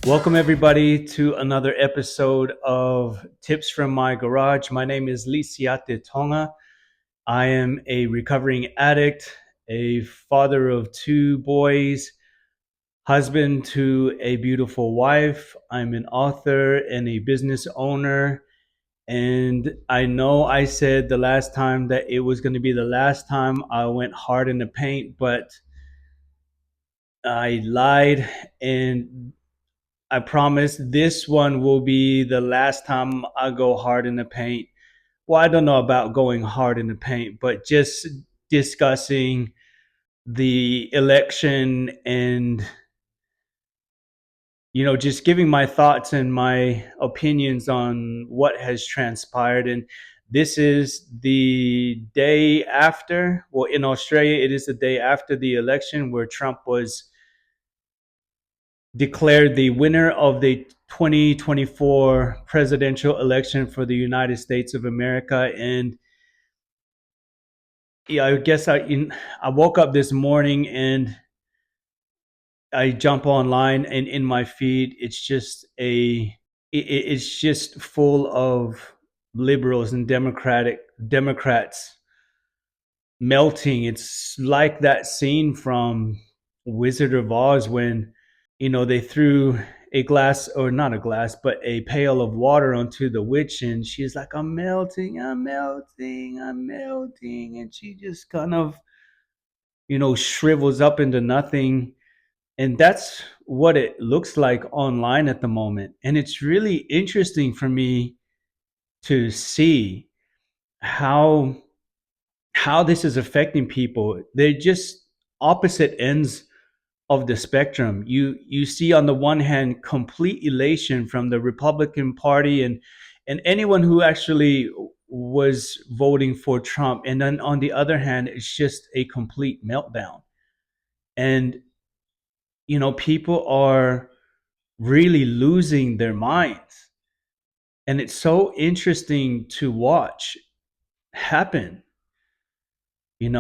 Welcome, everybody, to another episode of Tips from My Garage. My name is Lisiate Tonga. I am a recovering addict, a father of two boys, husband to a beautiful wife. I'm an author and a business owner. And I know I said the last time that it was going to be the last time I went hard in the paint, but I lied. And I promise this one will be the last time I go hard in the paint. Well, I don't know about going hard in the paint, but just discussing the election and, just giving my thoughts and my opinions on what has transpired. And this is the day after, well, in Australia, it is the day after the election where Trump was declared the winner of the 2024 presidential election for the United States of America. And yeah, I guess I woke up this morning and I jump online, and in my feed it's just full of liberals and Democrats melting. It's like that scene from Wizard of Oz when they threw a glass, or not a glass, but a pail of water onto the witch, and she's like, I'm melting, I'm melting, I'm melting. And she just kind of, shrivels up into nothing. And that's what it looks like online at the moment. And it's really interesting for me to see how this is affecting people. They're just opposite ends of the spectrum. You see on the one hand complete elation from the Republican Party and anyone who actually was voting for Trump, and then on the other hand, it's just a complete meltdown. And people are really losing their minds, and it's so interesting to watch happen. There's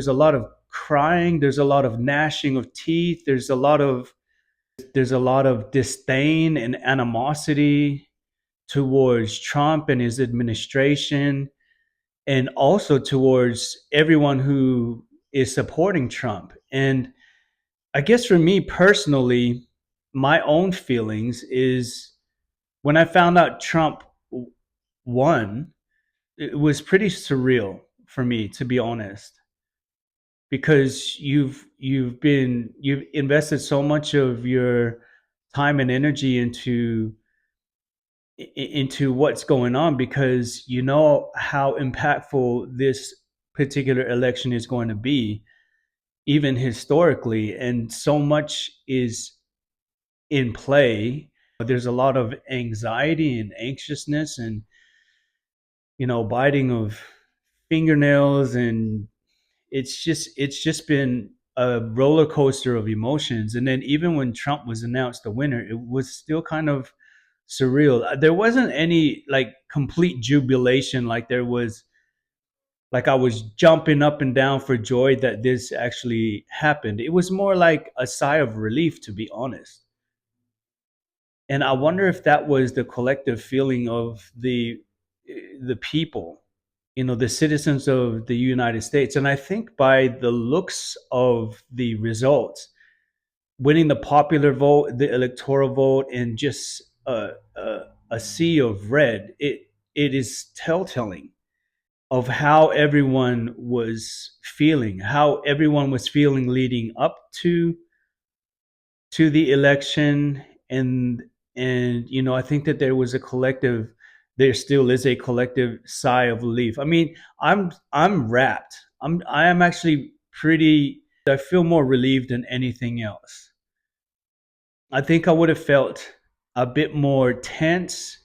a lot of crying, there's a lot of gnashing of teeth, there's a lot of disdain and animosity towards Trump and his administration, and also towards everyone who is supporting Trump. And I guess for me personally, my own feelings is when I found out Trump won, it was pretty surreal for me, to be honest, because you've invested so much of your time and energy into what's going on, because you know how impactful this particular election is going to be, even historically, and so much is in play. There's a lot of anxiety and anxiousness, and biting of fingernails, and it's just been a roller coaster of emotions. And then even when Trump was announced the winner, it was still kind of surreal. There wasn't any like complete jubilation like there was, like I was jumping up and down for joy that this actually happened. It was more like a sigh of relief, to be honest. And I wonder if that was the collective feeling of the people, the citizens of the United States. And I think by the looks of the results, winning the popular vote, the electoral vote, and just a sea of red, it is telltale of how everyone was feeling, leading up to the election. And I think that there still is a collective sigh of relief. I mean, I'm wrapped. I am actually pretty. I feel more relieved than anything else. I think I would have felt a bit more tense.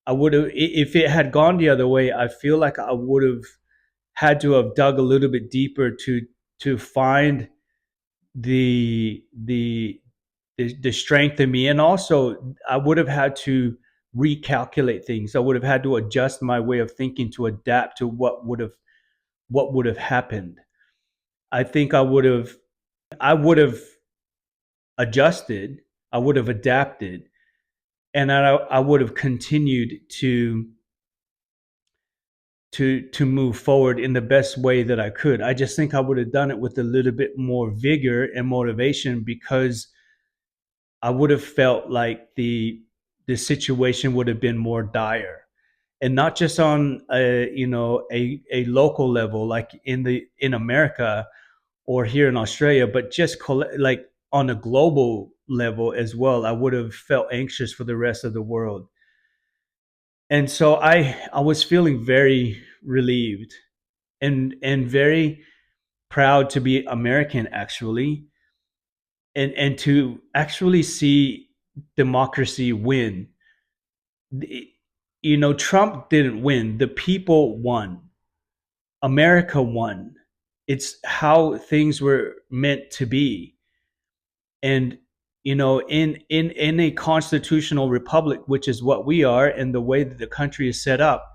I would have, if it had gone the other way, I feel like I would have had to have dug a little bit deeper to find the the the strength in me. And also I would have had to recalculate things. I would have had to adjust my way of thinking to adapt to what would have happened. I think I would have adjusted, I would have adapted, and I would have continued to move forward in the best way that I could. I just think I would have done it with a little bit more vigor and motivation, because I would have felt like the situation would have been more dire, and not just on a local level, like in America or here in Australia, but just like on a global level as well. I would have felt anxious for the rest of the world, and so I was feeling very relieved and very proud to be American, actually, and to actually see democracy win. Trump didn't win, the people won. America won. It's how things were meant to be. And in a constitutional republic, which is what we are, and the way that the country is set up,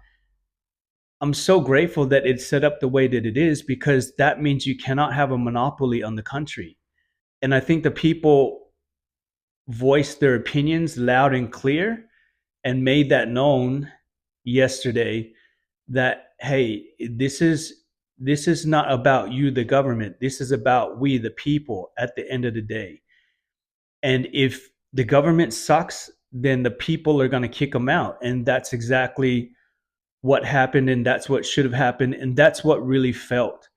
I'm so grateful that it's set up the way that it is, because that means you cannot have a monopoly on the country. And I think the people voiced their opinions loud and clear and made that known yesterday, that hey, this is not about you, the government. This is about we, the people, at the end of the day. And if the government sucks, then the people are going to kick them out, and that's exactly what happened, and that's what should have happened, and that's what really felt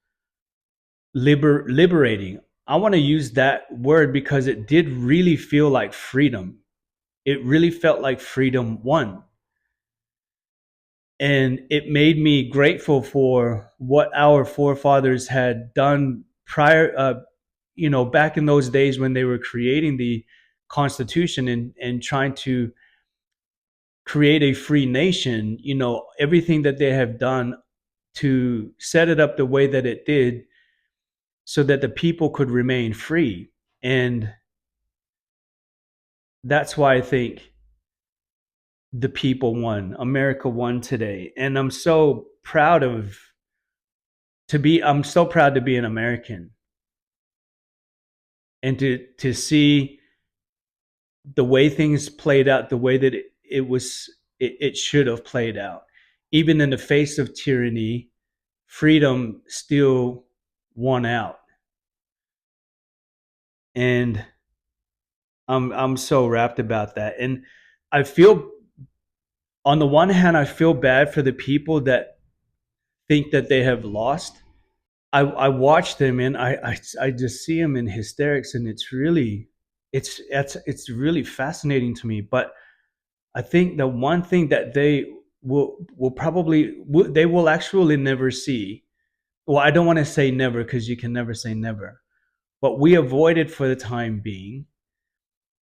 liberating. I want to use that word because it did really feel like freedom. It really felt like freedom won. And it made me grateful for what our forefathers had done prior, back in those days when they were creating the Constitution, and trying to create a free nation. Everything that they have done to set it up the way that it did, so that the people could remain free. And that's why I think the people won. America won today. And I'm so proud to be an American, and to see the way things played out, the way that it should have played out. Even in the face of tyranny, freedom still won out. And I'm so wrapped about that. And I feel, on the one hand, I feel bad for the people that think that they have lost. I watch them, and I just see them in hysterics, and it's really fascinating to me. But I think the one thing that they they will actually never see. Well, I don't want to say never, because you can never say never, but we avoided for the time being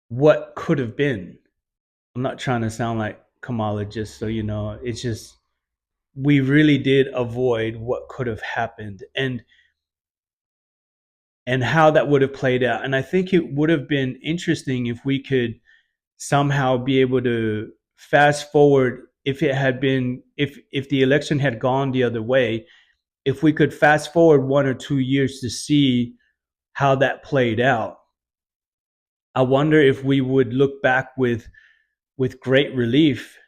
what could have been. I'm not trying to sound like Kamala, just so you know. It's just, we really did avoid what could have happened, and how that would have played out. And I think it would have been interesting if we could somehow be able to fast forward, if the election had gone the other way, if we could fast forward 1 or 2 years to see how that played out. I wonder if we would look back with great relief,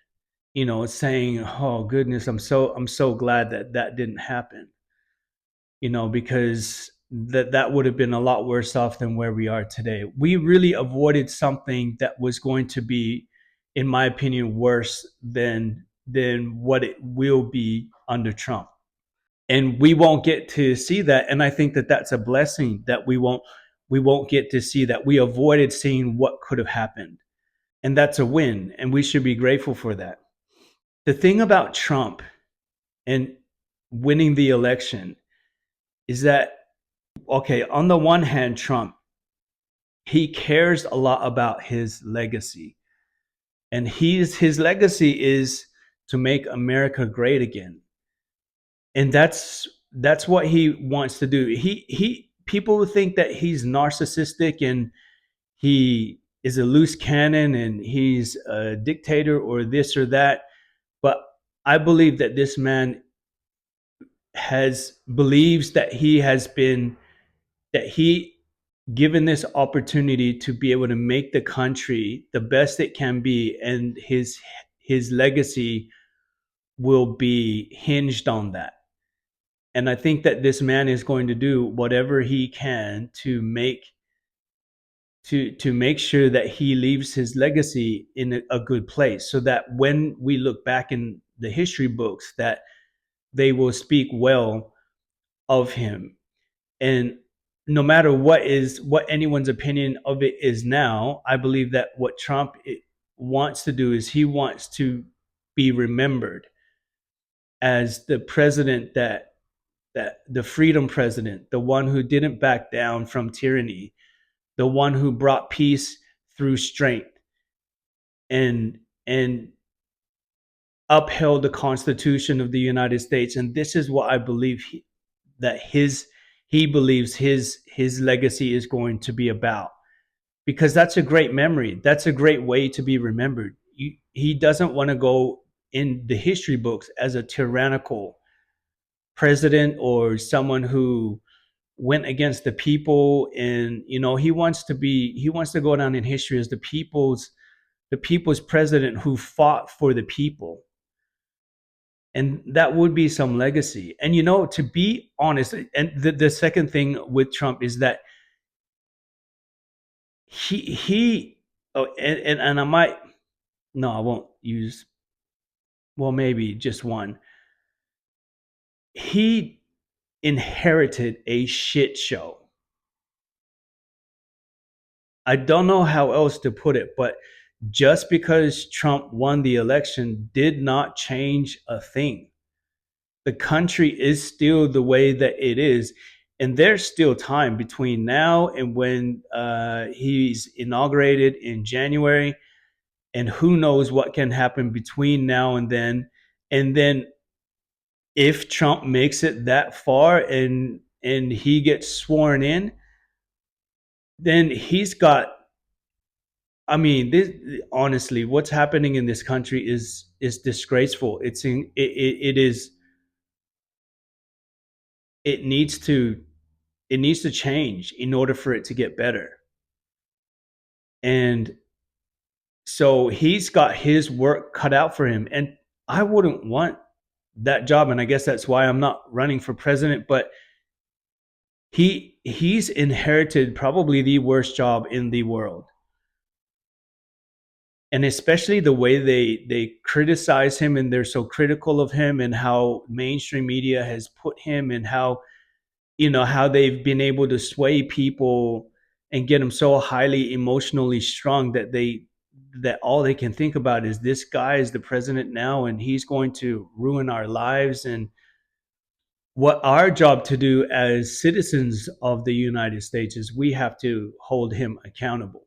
saying, "Oh goodness, I'm so glad that that didn't happen." Because that would have been a lot worse off than where we are today. We really avoided something that was going to be, in my opinion, worse than what it will be under Trump. And we won't get to see that. And I think that that's a blessing, that we won't get to see that. We avoided seeing what could have happened. And that's a win. And we should be grateful for that. The thing about Trump and winning the election is that, okay, on the one hand, Trump, he cares a lot about his legacy. And his legacy is to make America great again. And that's what he wants to do. He People think that he's narcissistic, and he is a loose cannon, and he's a dictator or this or that. But I believe that this man has believes that he has been that he given this opportunity to be able to make the country the best it can be, and his legacy will be hinged on that. And I think that this man is going to do whatever he can to make sure that he leaves his legacy in a good place, so that when we look back in the history books, that they will speak well of him. And no matter what anyone's opinion of it is now, I believe that what Trump wants to do is he wants to be remembered as the president that the freedom president, the one who didn't back down from tyranny, the one who brought peace through strength, and upheld the Constitution of the United States. And this is what I believe that he believes his legacy is going to be about, because that's a great memory. That's a great way to be remembered. He doesn't want to go in the history books as a tyrannical president or someone who went against the people. And he wants to go down in history as the people's president who fought for the people. And that would be some legacy. And to be honest, and the second thing with Trump is that he oh, and I might, no, I won't use, well, maybe just one. He inherited a shit show. I don't know how else to put it, but just because Trump won the election did not change a thing. The country is still the way that it is. And there's still time between now and when he's inaugurated in January. And who knows what can happen between now and then. And then if Trump makes it that far and he gets sworn in, then he's got, I mean, this, honestly, what's happening in this country is disgraceful. It is, it needs to it needs to change in order for it to get better. And so he's got his work cut out for him. And I wouldn't want that job. And I guess that's why I'm not running for president. But he's inherited probably the worst job in the world. And especially the way they criticize him, and they're so critical of him, and how mainstream media has put him, and how they've been able to sway people and get them so highly emotionally strung that all they can think about is, this guy is the president now and he's going to ruin our lives. And what our job to do as citizens of the United States is, we have to hold him accountable.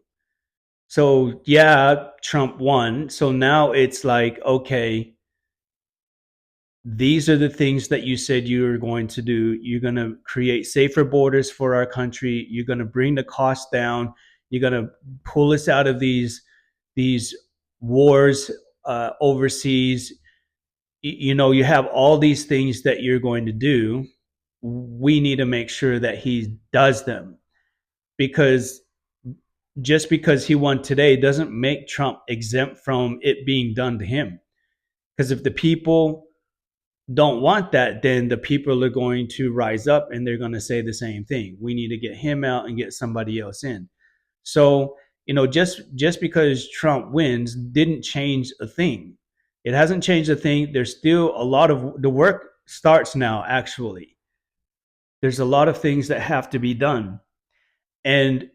So yeah, Trump won. So now it's like, okay, these are the things that you said you were going to do. You're going to create safer borders for our country. You're going to bring the cost down. You're going to pull us out of these wars overseas. You have all these things that you're going to do. We need to make sure that he does them, because just because he won today doesn't make Trump exempt from it being done to him. Because if the people don't want that, then the people are going to rise up and they're going to say the same thing. We need to get him out and get somebody else in. So, just because Trump wins didn't change a thing. It hasn't changed a thing. There's still a lot of the work starts now, actually. There's a lot of things that have to be done. And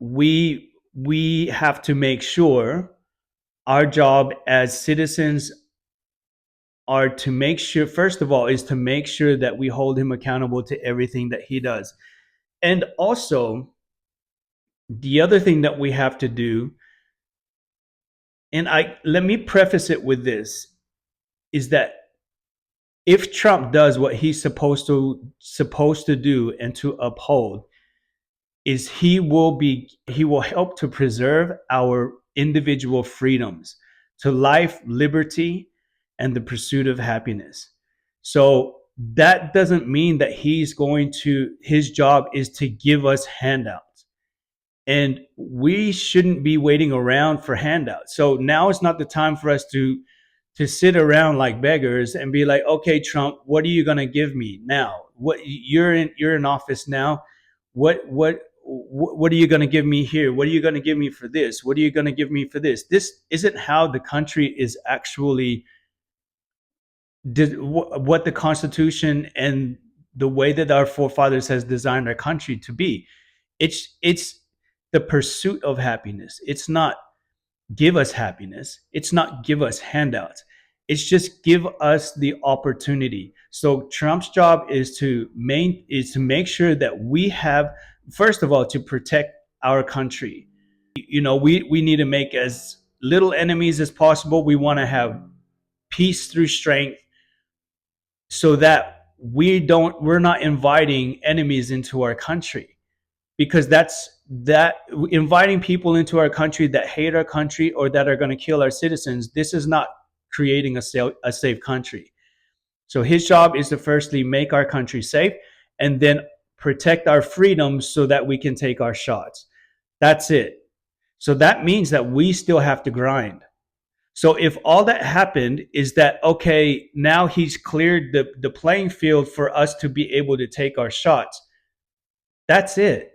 we have to make sure our job as citizens are to make sure, first of all, is to make sure that we hold him accountable to everything that he does. And also, the other thing that we have to do, and let me preface it with this, is that if Trump does what he's supposed to do and to uphold, is he will help to preserve our individual freedoms to life, liberty, and the pursuit of happiness. So that doesn't mean that his job is to give us handouts. and we shouldn't be waiting around for handouts. So now is not the time for us to sit around like beggars and be like, okay, Trump, what are you going to give me now? What you're in office now? What are you going to give me here? What are you going to give me for this? What are you going to give me for this? This isn't how the country is actually what the Constitution and the way that our forefathers has designed our country to be. It's the pursuit of happiness. It's not give us happiness. It's not give us handouts. It's just give us the opportunity. So Trump's job is to make sure that we have, first of all, to protect our country. We need to make as little enemies as possible. We want to have peace through strength, so that we're not inviting enemies into our country, because that inviting people into our country that hate our country or that are going to kill our citizens. This is not creating a safe country. So his job is to firstly make our country safe, and then protect our freedoms so that we can take our shots. That's it. So that means that we still have to grind. So if all that happened is that, okay, now he's cleared the playing field for us to be able to take our shots, that's it.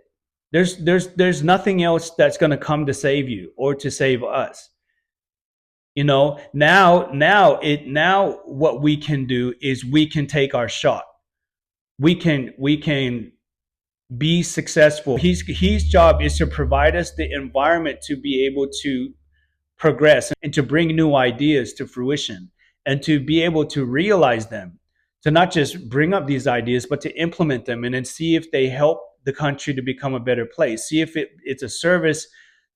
There's nothing else that's going to come to save you or to save us. Now what we can do is we can take our shot. We can be successful. His job is to provide us the environment to be able to progress and to bring new ideas to fruition, and to be able to realize them, to not just bring up these ideas but to implement them, and then see if they help the country to become a better place, see if it's a service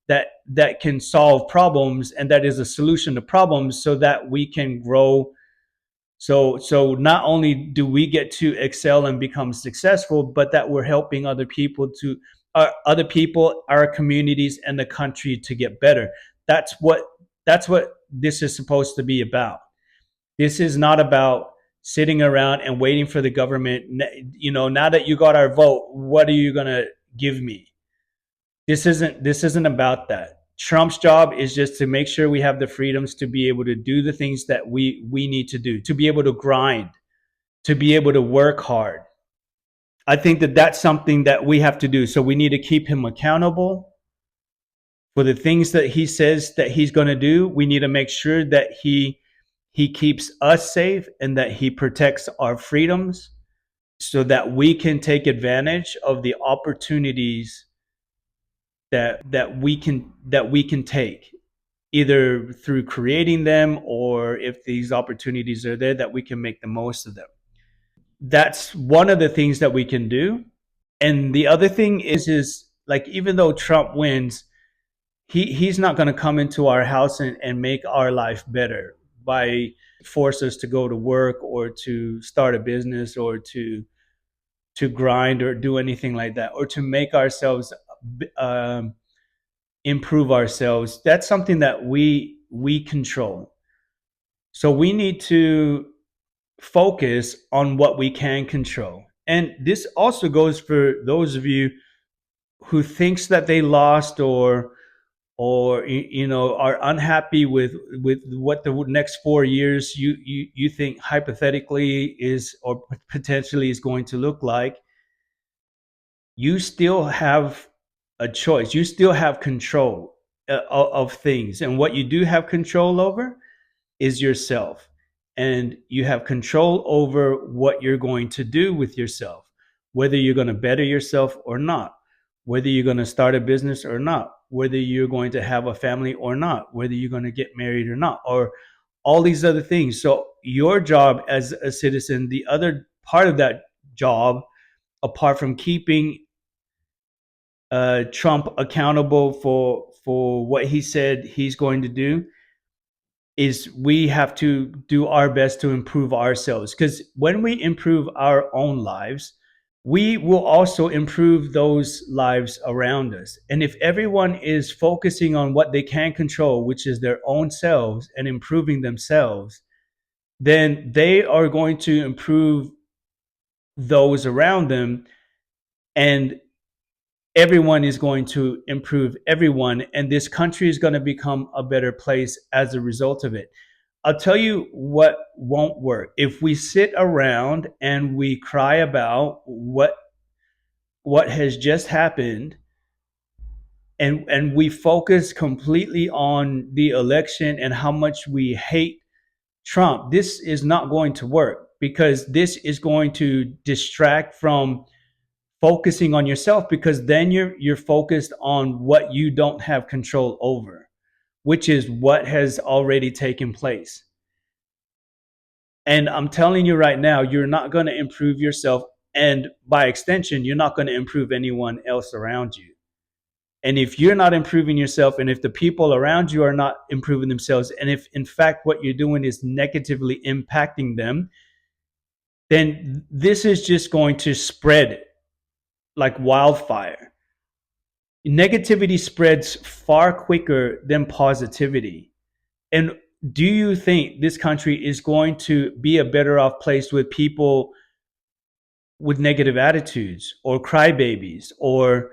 that can solve problems and that is a solution to problems, so that we can grow. So not only do we get to excel and become successful, but that we're helping other people, our communities, and the country to get better. That's what this is supposed to be about. This is not about sitting around and waiting for the government. Now that you got our vote, what are you gonna give me? This isn't about that. Trump's job is just to make sure we have the freedoms to be able to do the things that we need to do, to be able to grind, to be able to work hard. I think that that's something that we have to do. So we need to keep him accountable for the things that he says that he's going to do. We need to make sure that he keeps us safe and that he protects our freedoms, so that we can take advantage of the opportunities that we can take, either through creating them, or if these opportunities are there, that we can make the most of them. That's one of the things that we can do. And the other thing is like, even though Trump wins, he's not going to come into our house and make our life better by force us to go to work or to start a business or to grind or do anything like that, or to make ourselves um, improve ourselves. That's something that we control. So we need to focus on what we can control. And this also goes for those of you who thinks that they lost, or are unhappy with what the next 4 years you think hypothetically is, or potentially is going to look like. You still have a choice. You still have control of things. And what you do have control over is yourself. And you have control over what you're going to do with yourself, whether you're going to better yourself or not, whether you're going to start a business or not, whether you're going to have a family or not, whether you're going to get married or not, or all these other things. So your job as a citizen, the other part of that job, apart from keeping Trump accountable for what he said he's going to do, is we have to do our best to improve ourselves. Because when we improve our own lives, we will also improve those lives around us. And if everyone is focusing on what they can control, which is their own selves, and improving themselves, then they are going to improve those around them. And everyone is going to improve everyone, and this country is going to become a better place as a result of it. I'll tell you what won't work. If we sit around and we cry about what has just happened, and we focus completely on the election and how much we hate Trump, this is not going to work, because this is going to distract from focusing on yourself, because then you're focused on what you don't have control over, which is what has already taken place. And I'm telling you right now, you're not going to improve yourself, and by extension, you're not going to improve anyone else around you. And if you're not improving yourself, and if the people around you are not improving themselves, and if in fact what you're doing is negatively impacting them, then this is just going to spread like wildfire. Negativity spreads far quicker than positivity. And do you think this country is going to be a better off place with people with negative attitudes or crybabies? Or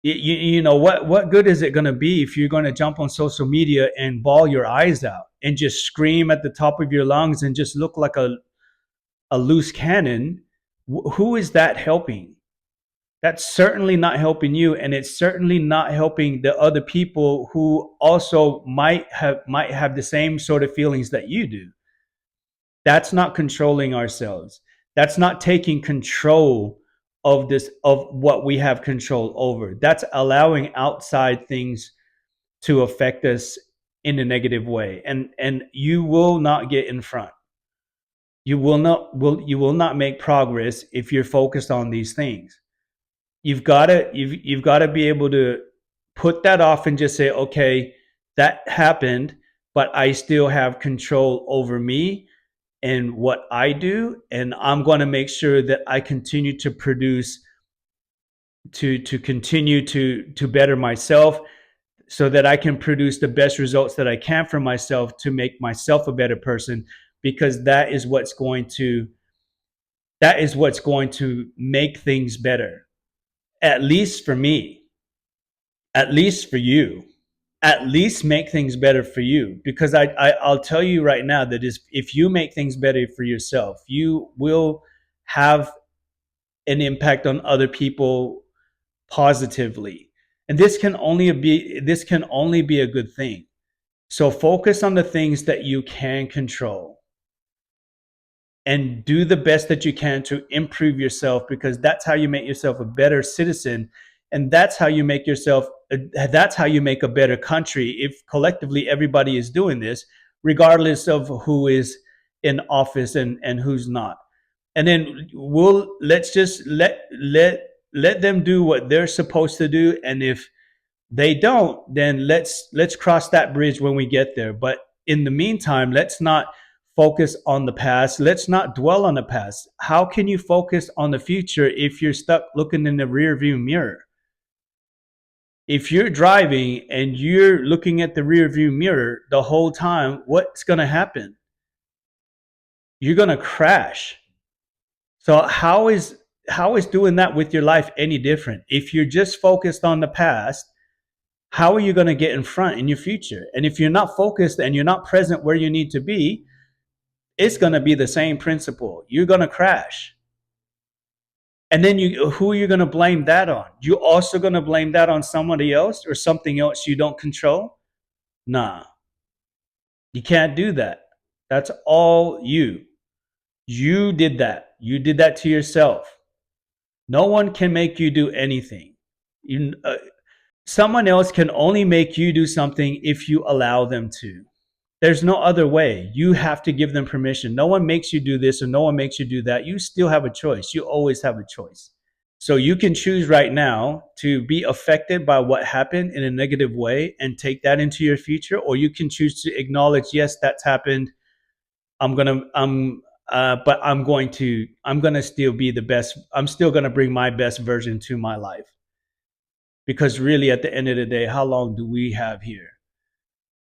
you know what good is it going to be if you're going to jump on social media and bawl your eyes out and just scream at the top of your lungs and just look like a loose cannon? Who is that helping? That's certainly not helping you, and it's certainly not helping the other people who also might have the same sort of feelings that you do. That's not controlling ourselves. That's not taking control of this, of what we have control over. That's allowing outside things to affect us in a negative way. And you will not get in front. You will not make progress if you're focused on these things. You've got to be able to put that off and just say, okay, that happened, but I still have control over me and what I do, and I'm going to make sure that I continue to produce, to continue to better myself, so that I can produce the best results that I can for myself, to make myself a better person, because that is what's going to make things better, at least for me, at least for you, at least make things better for you. Because I'll tell you right now that is, if you make things better for yourself, you will have an impact on other people positively. And this can only be a good thing. So focus on the things that you can control and do the best that you can to improve yourself, because that's how you make yourself a better citizen, and that's how you make a better country, if collectively everybody is doing this, regardless of who is in office and who's not. And then let's just let them do what they're supposed to do, and if they don't, then let's cross that bridge when we get there. But in the meantime, let's not focus on the past. Let's not dwell on the past. How can you focus on the future if you're stuck looking in the rear view mirror? If you're driving and you're looking at the rear view mirror the whole time, what's going to happen? You're going to crash. So how is doing that with your life any different? If you're just focused on the past, how are you going to get in front in your future? And if you're not focused and you're not present where you need to be, it's going to be the same principle. You're going to crash. And then who are you going to blame that on? You also going to blame that on somebody else or something else you don't control? Nah, you can't do that. That's all you. You did that. You did that to yourself. No one can make you do anything. You, someone else can only make you do something if you allow them to. There's no other way. You have to give them permission. No one makes you do this or no one makes you do that. You still have a choice. You always have a choice. So you can choose right now to be affected by what happened in a negative way and take that into your future, or you can choose to acknowledge, yes, that's happened. But I'm going to still be the best. I'm still going to bring my best version to my life. Because really, at the end of the day, how long do we have here?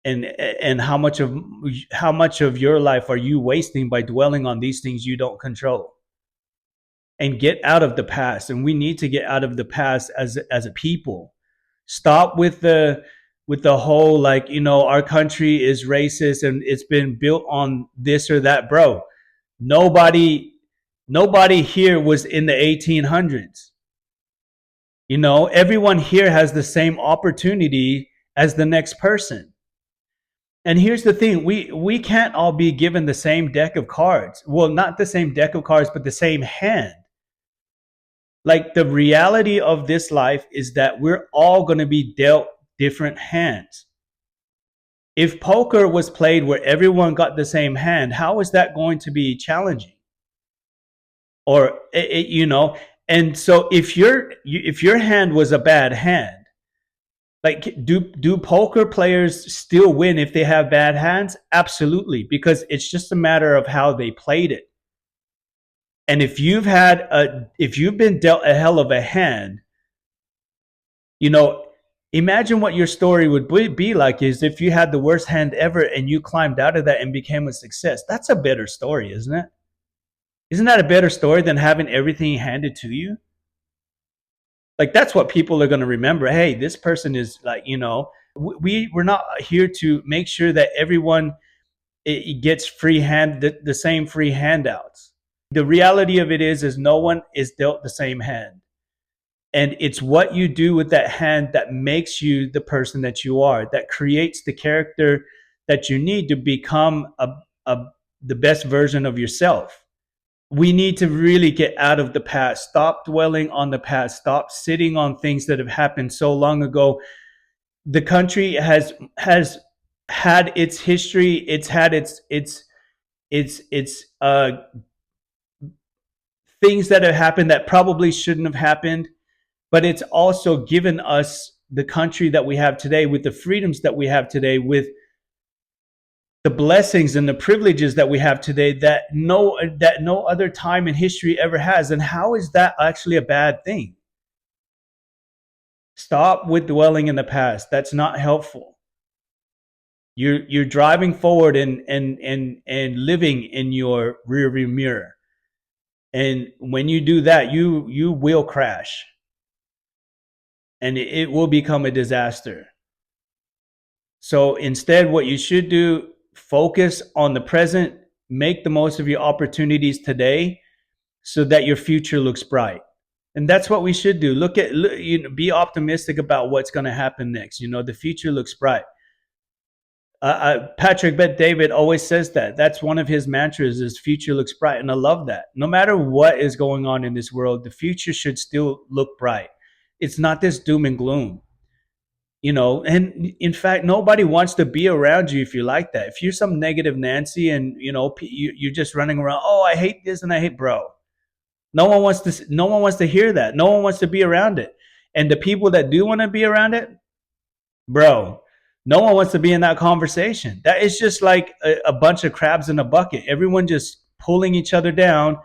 And how much of your life are you wasting by dwelling on these things you don't control? and get out of the past. And we need to get out of the past as a people. Stop with the whole, like, our country is racist and it's been built on this or that. Bro, nobody nobody here was in the 1800s. Everyone here has the same opportunity as the next person. And here's the thing, we can't all be given the same deck of cards. Well, not the same deck of cards, but the same hand. Like, the reality of this life is that we're all going to be dealt different hands. If poker was played where everyone got the same hand, how is that going to be challenging? Or and so if your hand was a bad hand, like, do poker players still win if they have bad hands? Absolutely, because it's just a matter of how they played it. And if you've been dealt a hell of a hand, imagine what your story would be like is if you had the worst hand ever and you climbed out of that and became a success. That's a better story, isn't it? Isn't that a better story than having everything handed to you? Like, that's what people are going to remember. Hey, this person is like, we're not here to make sure that everyone it gets the same free handouts. The reality of it is no one is dealt the same hand. And it's what you do with that hand that makes you the person that you are, that creates the character that you need to become the best version of yourself. We need to really get out of the past. Stop dwelling on the past. Stop sitting on things that have happened so long ago. The country has had its history. It's had its things that have happened that probably shouldn't have happened, but it's also given us the country that we have today, with the freedoms that we have today, with the blessings and the privileges that we have today that no other time in history ever has. And how is that actually a bad thing? Stop with dwelling in the past. That's not helpful. You're driving forward and living in your rearview mirror. And when you do that, you will crash. And it will become a disaster. So instead, what you should do, focus on the present, make the most of your opportunities today so that your future looks bright. And that's what we should do. Be optimistic about what's going to happen next. The future looks bright. Patrick Bet-David always says that. That's one of his mantras, is future looks bright. And I love that. No matter what is going on in this world, the future should still look bright. It's not this doom and gloom. And in fact, nobody wants to be around you if you're like that. If you're some negative Nancy and you're just running around, oh, I hate this and I hate, bro. No one wants to hear that. No one wants to be around it. And the people that do want to be around it, bro, no one wants to be in that conversation. That is just like a bunch of crabs in a bucket. Everyone just pulling each other down.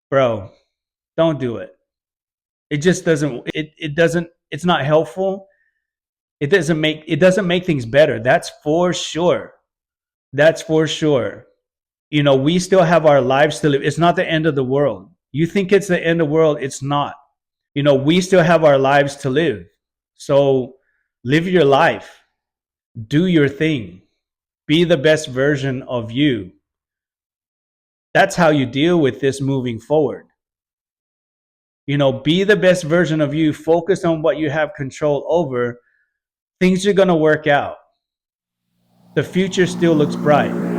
Bro, don't do it. It just doesn't, it's not helpful. It doesn't make things better. That's for sure. We still have our lives to live. It's not the end of the world. You think it's the end of the world. It's not. We still have our lives to live. So live your life. Do your thing. Be the best version of you. That's how you deal with this moving forward. Be the best version of you. Focus on what you have control over. Things are going to work out. The future still looks bright.